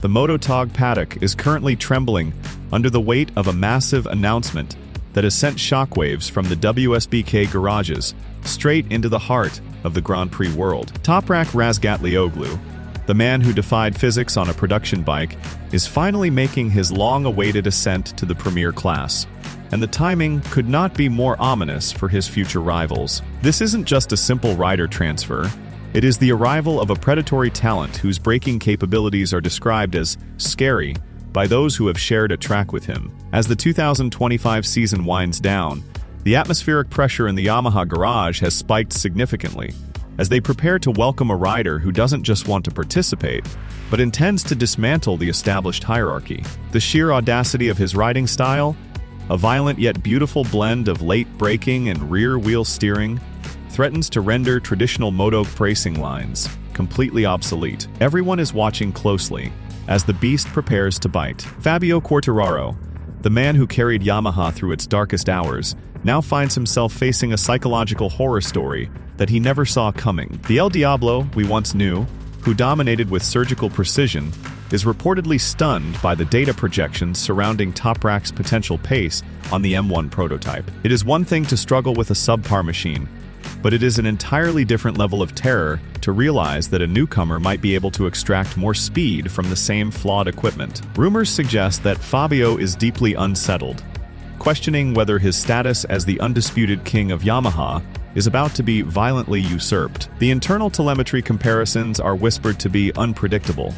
The MotoGP paddock is currently trembling under the weight of a massive announcement that has sent shockwaves from the WSBK garages straight into the heart of the Grand Prix world. Toprak Razgatlioglu, the man who defied physics on a production bike, is finally making his long-awaited ascent to the premier class. And the timing could not be more ominous for his future rivals. This isn't just a simple rider transfer. It is the arrival of a predatory talent whose braking capabilities are described as scary by those who have shared a track with him. As the 2025 season winds down, the atmospheric pressure in the Yamaha garage has spiked significantly as they prepare to welcome a rider who doesn't just want to participate, but intends to dismantle the established hierarchy. The sheer audacity of his riding style, a violent yet beautiful blend of late braking and rear-wheel steering, threatens to render traditional MotoGP racing lines completely obsolete. Everyone is watching closely as the beast prepares to bite. Fabio Quartararo, the man who carried Yamaha through its darkest hours, now finds himself facing a psychological horror story that he never saw coming. The El Diablo we once knew, who dominated with surgical precision, is reportedly stunned by the data projections surrounding Toprak's potential pace on the M1 prototype. It is one thing to struggle with a subpar machine, but it is an entirely different level of terror to realize that a newcomer might be able to extract more speed from the same flawed equipment. Rumors suggest that Fabio is deeply unsettled, questioning whether his status as the undisputed king of Yamaha is about to be violently usurped. The internal telemetry comparisons are whispered to be unpredictable,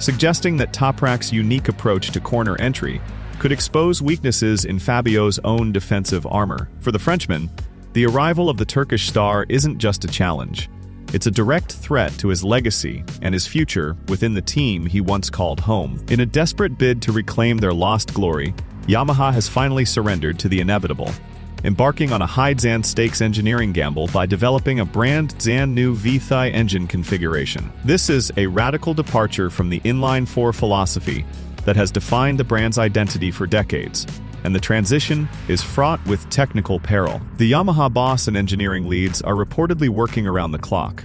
suggesting that Toprak's unique approach to corner entry could expose weaknesses in Fabio's own defensive armor. For the Frenchman, the arrival of the Turkish star isn't just a challenge. It's a direct threat to his legacy and his future within the team he once called home. In a desperate bid to reclaim their lost glory, Yamaha has finally surrendered to the inevitable, embarking on a high-stakes engineering gamble by developing a brand-new V-Thi engine configuration. This is a radical departure from the inline-4 philosophy that has defined the brand's identity for decades, and the transition is fraught with technical peril. The Yamaha boss and engineering leads are reportedly working around the clock,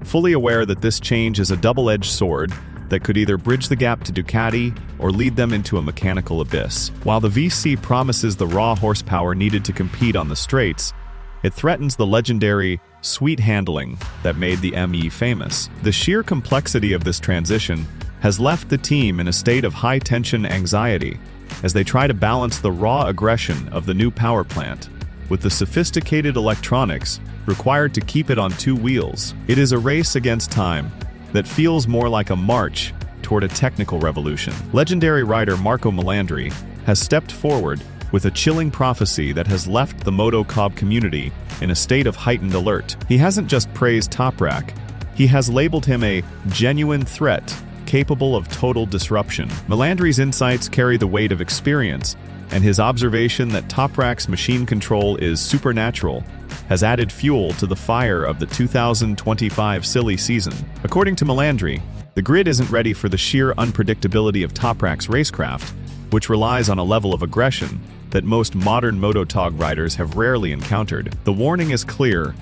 fully aware that this change is a double-edged sword that could either bridge the gap to Ducati or lead them into a mechanical abyss. While the VC promises the raw horsepower needed to compete on the straights, it threatens the legendary sweet handling that made the ME famous. The sheer complexity of this transition has left the team in a state of high-tension anxiety as they try to balance the raw aggression of the new power plant with the sophisticated electronics required to keep it on two wheels. It is a race against time that feels more like a march toward a technical revolution. Legendary rider Marco Melandri has stepped forward with a chilling prophecy that has left the MotoGP community in a state of heightened alert. He hasn't just praised Toprak, he has labeled him a genuine threat capable of total disruption. Melandri's insights carry the weight of experience, and his observation that Toprak's machine control is supernatural has added fuel to the fire of the 2025 silly season. According to Melandri, the grid isn't ready for the sheer unpredictability of Toprak's racecraft, which relies on a level of aggression that most modern MotoGP riders have rarely encountered. The warning is clear: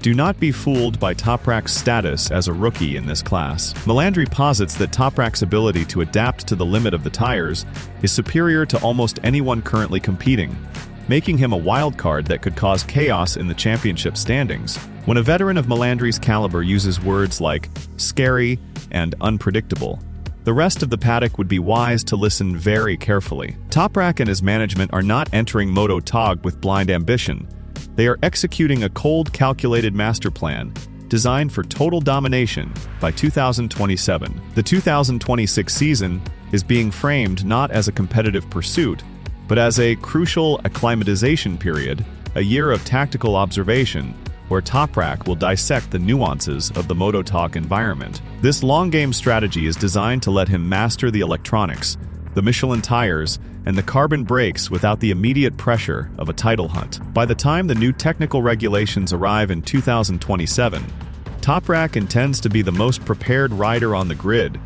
do not be fooled by Toprak's status as a rookie in this class. Melandri posits that Toprak's ability to adapt to the limit of the tires is superior to almost anyone currently competing, making him a wild card that could cause chaos in the championship standings. When a veteran of Melandri's caliber uses words like scary and unpredictable, the rest of the paddock would be wise to listen very carefully. Toprak and his management are not entering MotoGP with blind ambition. They are executing a cold, calculated master plan designed for total domination by 2027. The 2026 season is being framed not as a competitive pursuit, but as a crucial acclimatization period, a year of tactical observation where Toprak will dissect the nuances of the MotoGP environment. This long-game strategy is designed to let him master the electronics, the Michelin tires, and the carbon brakes without the immediate pressure of a title hunt. By the time the new technical regulations arrive in 2027, Toprak intends to be the most prepared rider on the grid,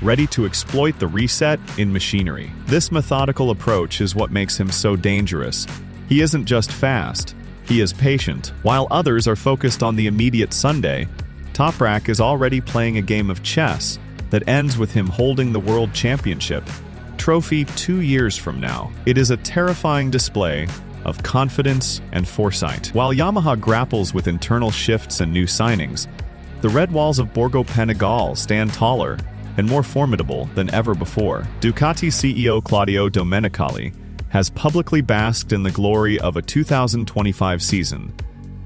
ready to exploit the reset in machinery. This methodical approach is what makes him so dangerous. He isn't just fast, he is patient. While others are focused on the immediate Sunday, Toprak is already playing a game of chess that ends with him holding the World Championship trophy 2 years from now. It is a terrifying display of confidence and foresight. While Yamaha grapples with internal shifts and new signings, the red walls of Borgo Panigale stand taller and more formidable than ever before. Ducati CEO Claudio Domenicali has publicly basked in the glory of a 2025 season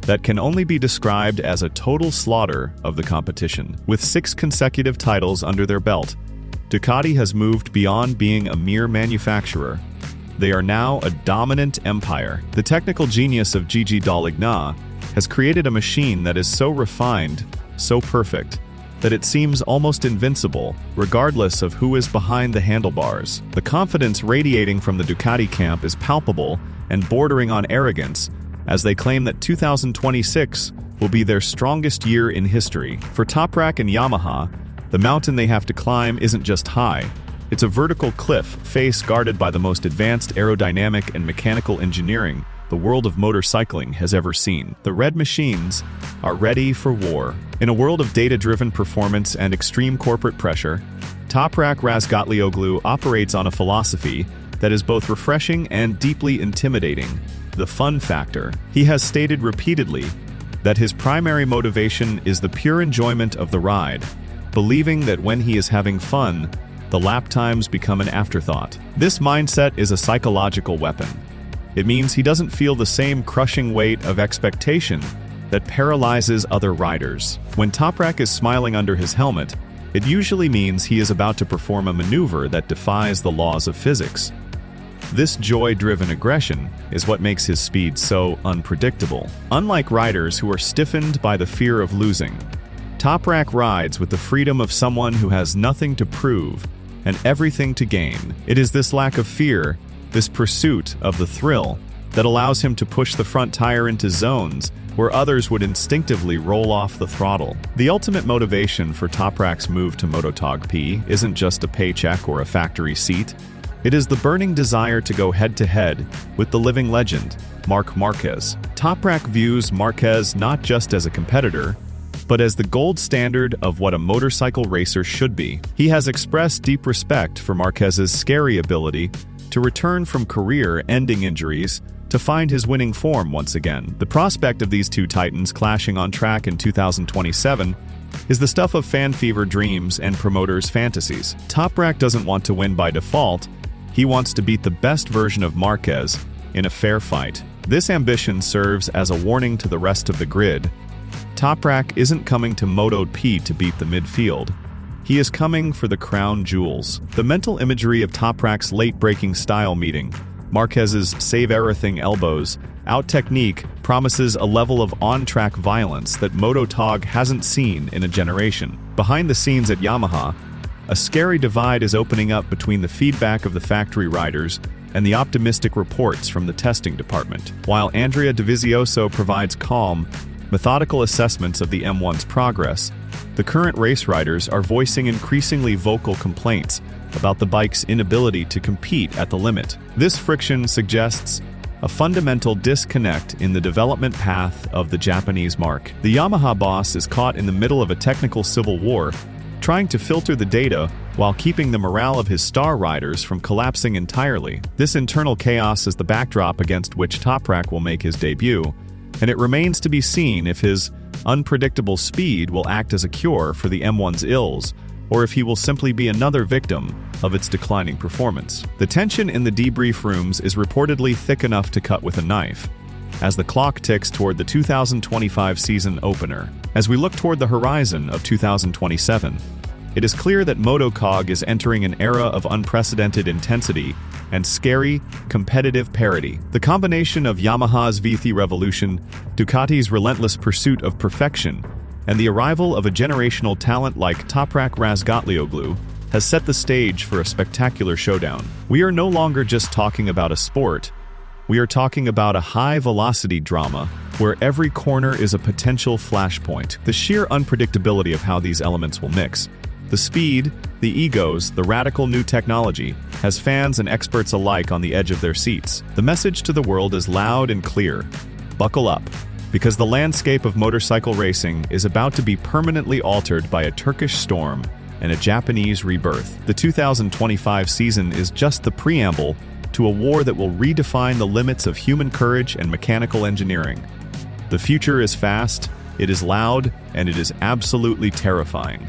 that can only be described as a total slaughter of the competition. With 6 consecutive titles under their belt, Ducati has moved beyond being a mere manufacturer. They are now a dominant empire. The technical genius of Gigi Dall'Igna has created a machine that is so refined, so perfect, that it seems almost invincible, regardless of who is behind the handlebars. The confidence radiating from the Ducati camp is palpable and bordering on arrogance, as they claim that 2026 will be their strongest year in history. For Toprak and Yamaha, the mountain they have to climb isn't just high. It's a vertical cliff face guarded by the most advanced aerodynamic and mechanical engineering the world of motorcycling has ever seen. The red machines are ready for war. In a world of data-driven performance and extreme corporate pressure, Toprak Razgatlioglu operates on a philosophy that is both refreshing and deeply intimidating: the fun factor. He has stated repeatedly that his primary motivation is the pure enjoyment of the ride, believing that when he is having fun, the lap times become an afterthought. This mindset is a psychological weapon. It means he doesn't feel the same crushing weight of expectation that paralyzes other riders. When Toprak is smiling under his helmet, it usually means he is about to perform a maneuver that defies the laws of physics. This joy-driven aggression is what makes his speed so unpredictable. Unlike riders who are stiffened by the fear of losing, Toprak rides with the freedom of someone who has nothing to prove and everything to gain. It is this lack of fear, this pursuit of the thrill, that allows him to push the front tire into zones where others would instinctively roll off the throttle. The ultimate motivation for Toprak's move to MotoGP isn't just a paycheck or a factory seat. It is the burning desire to go head-to-head with the living legend, Marc Marquez. Toprak views Marquez not just as a competitor, but as the gold standard of what a motorcycle racer should be. He has expressed deep respect for Marquez's scary ability to return from career-ending injuries to find his winning form once again. The prospect of these two titans clashing on track in 2027 is the stuff of fan fever dreams and promoters' fantasies. Toprak doesn't want to win by default. He wants to beat the best version of Marquez in a fair fight. This ambition serves as a warning to the rest of the grid. Toprak isn't coming to MotoGP to beat the midfield. He is coming for the crown jewels. The mental imagery of Toprak's late-breaking style meeting, Marquez's save-everything elbows, out-technique promises a level of on-track violence that MotoTOG hasn't seen in a generation. Behind the scenes at Yamaha, a scary divide is opening up between the feedback of the factory riders and the optimistic reports from the testing department. While Andrea Dovizioso provides calm, methodical assessments of the M1's progress, the current race riders are voicing increasingly vocal complaints about the bike's inability to compete at the limit. This friction suggests a fundamental disconnect in the development path of the Japanese marque. The Yamaha boss is caught in the middle of a technical civil war, trying to filter the data while keeping the morale of his star riders from collapsing entirely. This internal chaos is the backdrop against which Toprak will make his debut, and it remains to be seen if his unpredictable speed will act as a cure for the M1's ills, or if he will simply be another victim of its declining performance. The tension in the debrief rooms is reportedly thick enough to cut with a knife, as the clock ticks toward the 2025 season opener. As we look toward the horizon of 2027, it is clear that MotoGP is entering an era of unprecedented intensity and scary, competitive parity. The combination of Yamaha's V3 revolution, Ducati's relentless pursuit of perfection, and the arrival of a generational talent like Toprak Razgatlioglu has set the stage for a spectacular showdown. We are no longer just talking about a sport. We are talking about a high-velocity drama where every corner is a potential flashpoint. The sheer unpredictability of how these elements will mix, the speed, the egos, the radical new technology, has fans and experts alike on the edge of their seats. The message to the world is loud and clear. Buckle up, because the landscape of motorcycle racing is about to be permanently altered by a Turkish storm and a Japanese rebirth. The 2025 season is just the preamble to a war that will redefine the limits of human courage and mechanical engineering. The future is fast, it is loud, and it is absolutely terrifying.